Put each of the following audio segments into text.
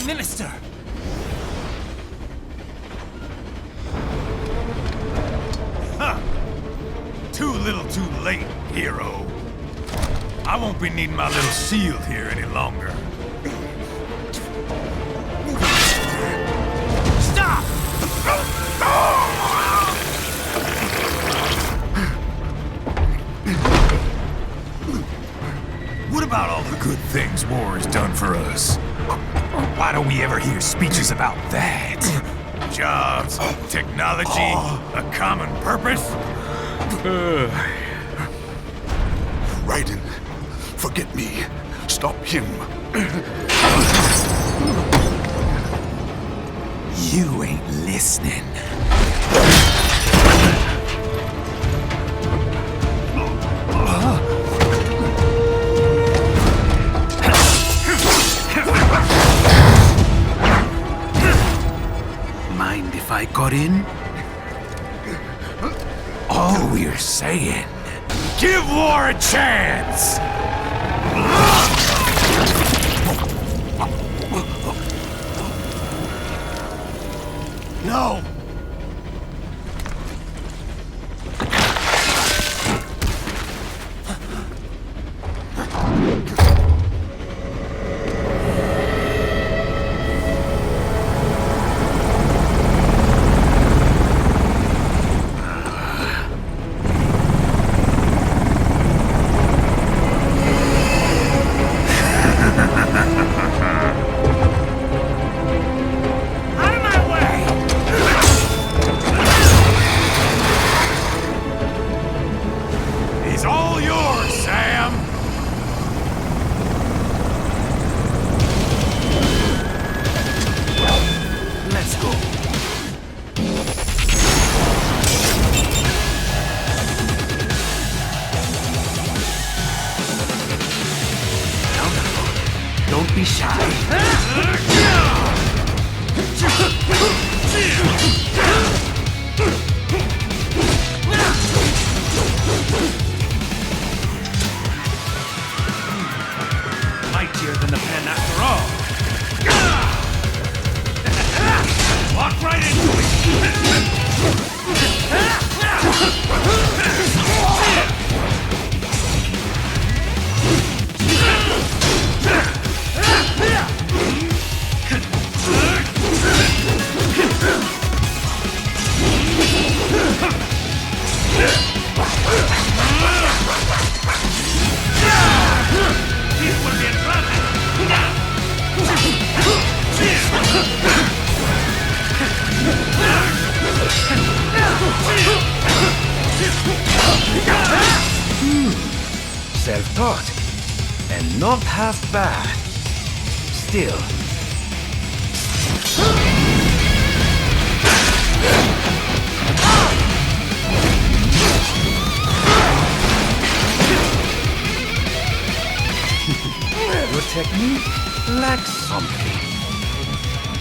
Minister! Huh! Too little too late, hero. I won't be needing my little shield here any longer. Stop! What about all the good things war has done for us? Why don't we ever hear speeches about that? Jobs, technology, a common purpose? Raiden, forget me. Stop him. You ain't listening. Mind if I got in? All we're saying, give war a chance! No! He's all yours, Sam! Let's go. Don't be shy. Mightier than the pen after all. Walk right into Self-taught. And not half bad. Still. Your technique lacks something.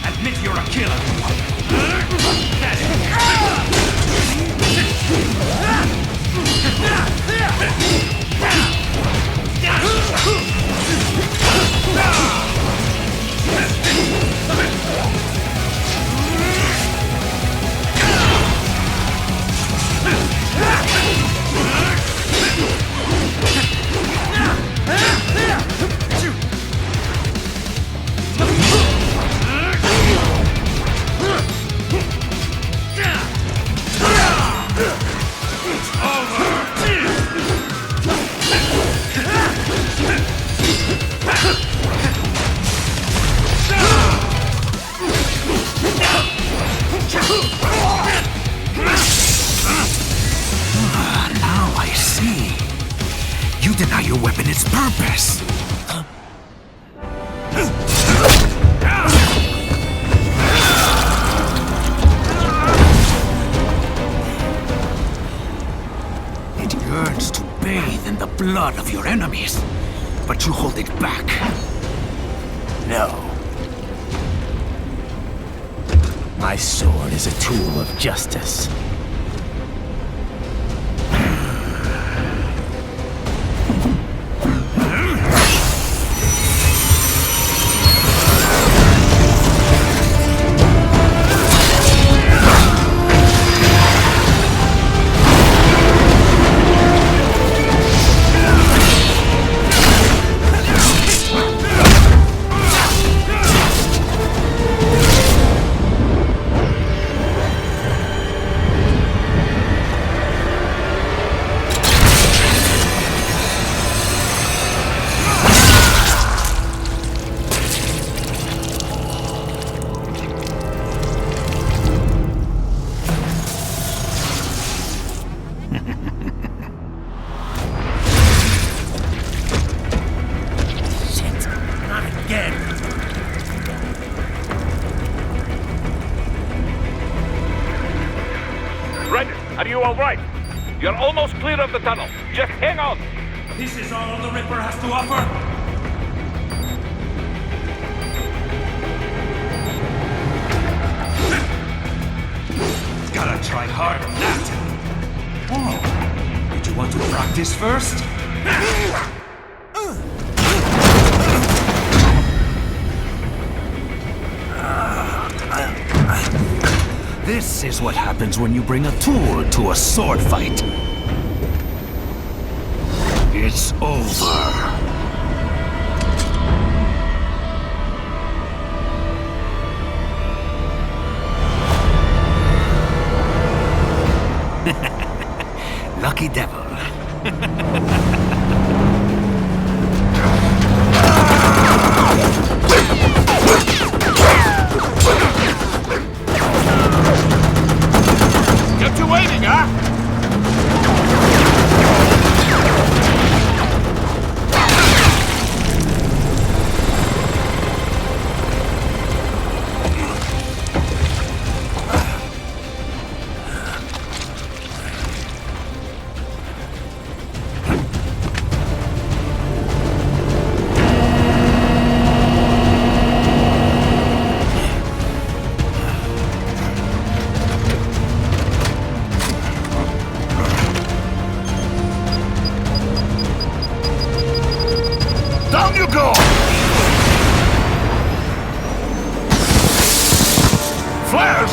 Admit you're a killer. Get Now I see. You deny your weapon its purpose. It yearns to bathe in the blood of your enemies, but you hold it back. No. My sword is a tool of justice. you all right? You're almost clear of the tunnel. Just hang on. This is all the Ripper has to offer? Gotta try hard on that. Oh, did you want to practice first? This is what happens when you bring a tool to a sword fight. It's over. Lucky devil. Kept you waiting, huh? Down you go! Flares!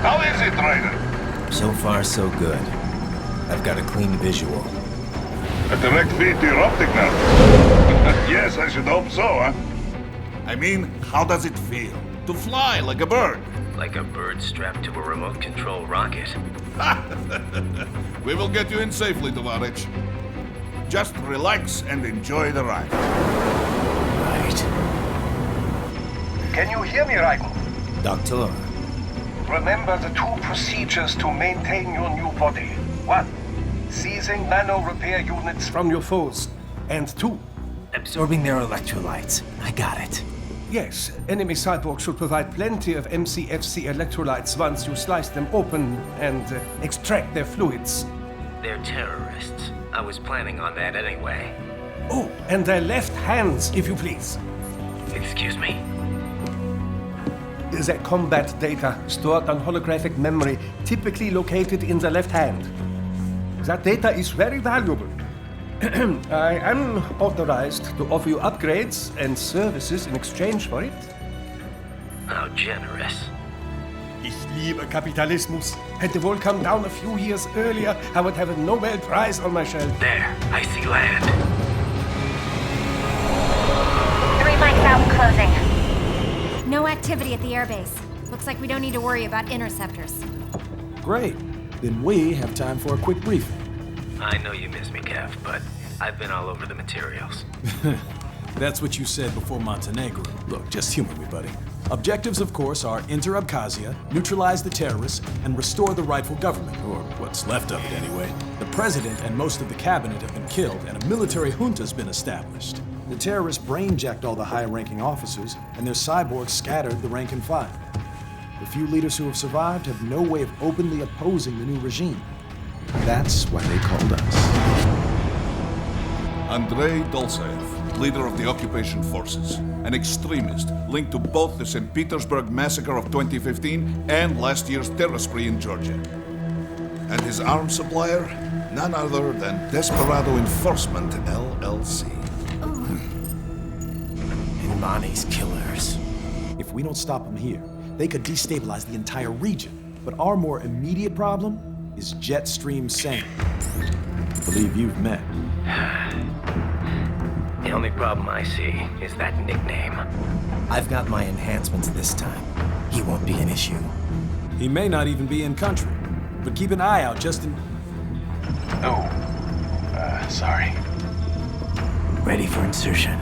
How is it, Ryder? So far, so good. I've got a clean visual. A direct feed to your optic nerve. Yes, I should hope so, huh? I mean, how does it feel? To fly like a bird? Like a bird strapped to a remote control rocket. We will get you in safely, Tovarich. Just relax and enjoy the ride. Right. Can you hear me, Raiden? Doctor, Remember the two procedures to maintain your new body. 1. Seizing nano repair units from your foes. And 2, absorbing their electrolytes. I got it. yes, enemy cyborgs should provide plenty of MCFC electrolytes once you slice them open and extract their fluids. They're terrorists. I was planning on that anyway. Oh, and their left hands, if you please. Excuse me? Their combat data stored on holographic memory, typically located in the left hand. That data is very valuable. I am authorized to offer you upgrades and services in exchange for it. How generous. Ich liebe Kapitalismus. Had the wall come down a few years earlier, I would have a Nobel Prize on my shelf. There, I see land. 3 mics out and closing. No activity at the airbase. Looks like we don't need to worry about interceptors. Great. Then we have time for a quick briefing. I know you miss me, Kev, but I've been all over the materials. That's what you said before Montenegro. Look, just humor me, buddy. Objectives, of course, are enter Abkhazia, neutralize the terrorists, and restore the rightful government, or what's left of it anyway. The president and most of the cabinet have been killed, and a military junta's been established. The terrorists brain-jacked all the high-ranking officers, and their cyborgs scattered the rank and file. The few leaders who have survived have no way of openly opposing the new regime. That's why they called us. Andrei Dolzaev, leader of the occupation forces, an extremist linked to both the St. Petersburg massacre of 2015 and last year's terror spree in Georgia. And his arms supplier, none other than Desperado Enforcement, LLC. Imani's killers. If we don't stop them here, they could destabilize the entire region. But our more immediate problem is Jetstream Sane. I believe you've met. The only problem I see is that nickname. I've got my enhancements this time. He won't be an issue. He may not even be in country, but keep an eye out just in... Oh, sorry. Ready for insertion.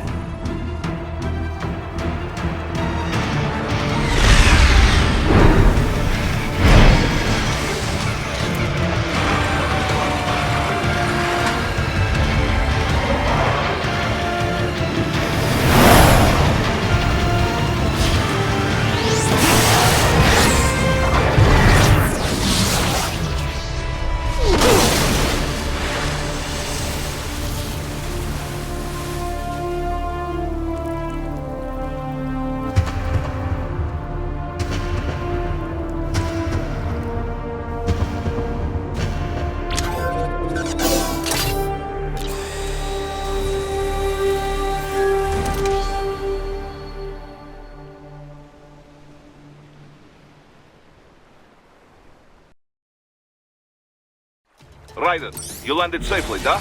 Ryder, you landed safely, da?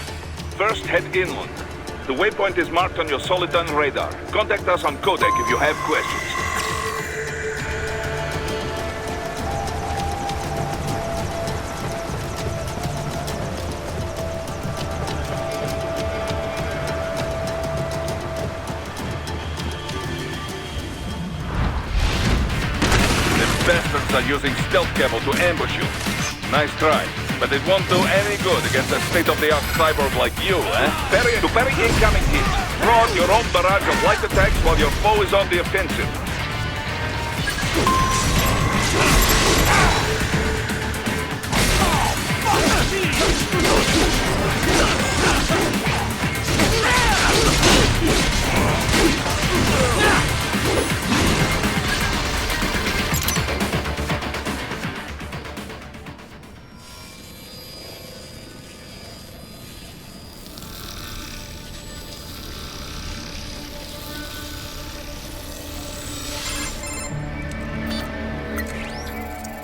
First, head inland. The waypoint is marked on your Soliton radar. Contact us on Codec if you have questions. The bastards are using stealth cable to ambush you. Nice try. But it won't do any good against a state-of-the-art cyborg like you, eh? To parry incoming hits, throw out your own barrage of light attacks while your foe is on the offensive.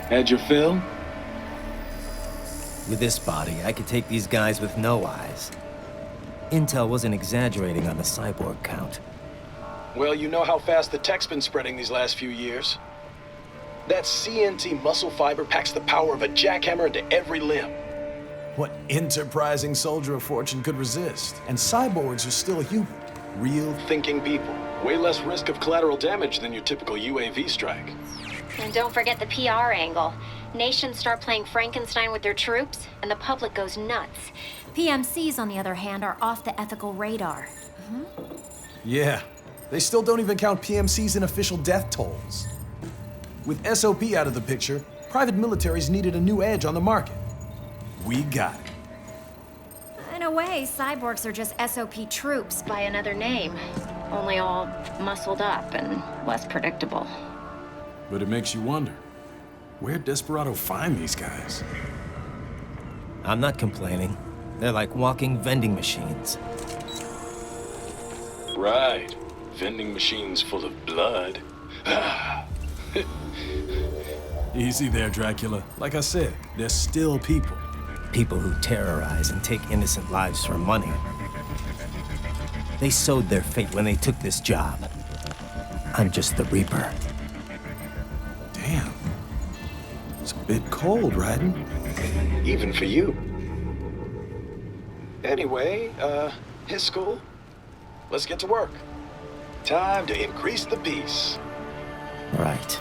Had your fill? With this body, I could take these guys with no eyes. Intel wasn't exaggerating on the cyborg count. Well, you know how fast the tech's been spreading these last few years. That CNT muscle fiber packs the power of a jackhammer into every limb. What enterprising soldier of fortune could resist? And cyborgs are still human. Real thinking people. Way less risk of collateral damage than your typical UAV strike. And don't forget the PR angle. Nations start playing Frankenstein with their troops, and the public goes nuts. PMCs, on the other hand, are off the ethical radar. Yeah, they still don't even count PMCs in official death tolls. With SOP out of the picture, private militaries needed a new edge on the market. We got it. In a way, cyborgs are just SOP troops by another name. Only all muscled up and less predictable. But it makes you wonder, where'd Desperado find these guys? I'm not complaining. They're like walking vending machines. Right. Vending machines full of blood. Easy there, Dracula. Like I said, they're still people. People who terrorize and take innocent lives for money. They sowed their fate when they took this job. I'm just the Reaper. Damn. It's a bit cold, Raiden. Even for you. Anyway, his school. Let's get to work. Time to increase the peace. Right.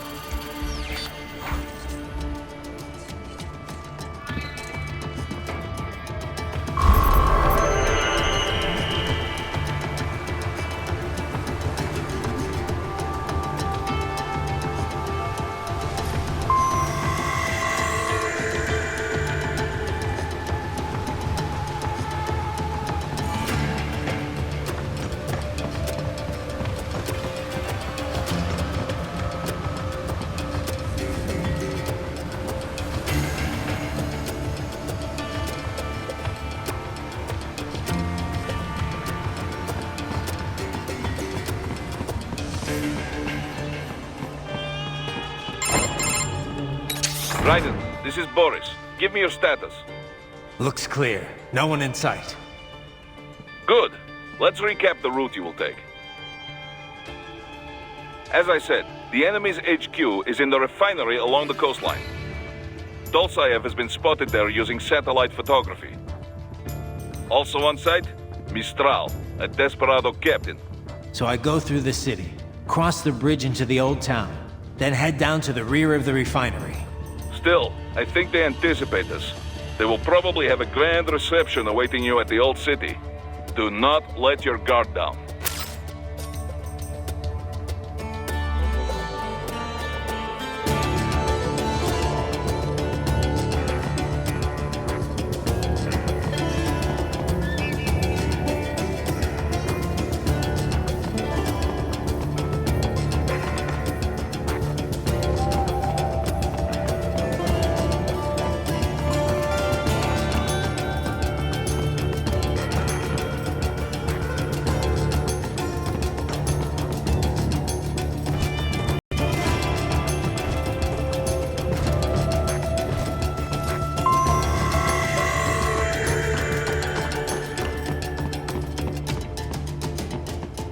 Raiden, this is Boris. Give me your status. Looks clear. No one in sight. Good. Let's recap the route you will take. As I said, the enemy's HQ is in the refinery along the coastline. Dolsaev has been spotted there using satellite photography. Also on site, Mistral, a desperado captain. So I go through the city, cross the bridge into the old town, then head down to the rear of the refinery. Still, I think they anticipate us. They will probably have a grand reception awaiting you at the old city. Do not let your guard down.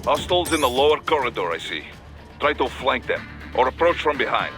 Hostiles in the lower corridor, I see. Try to flank them, or approach from behind.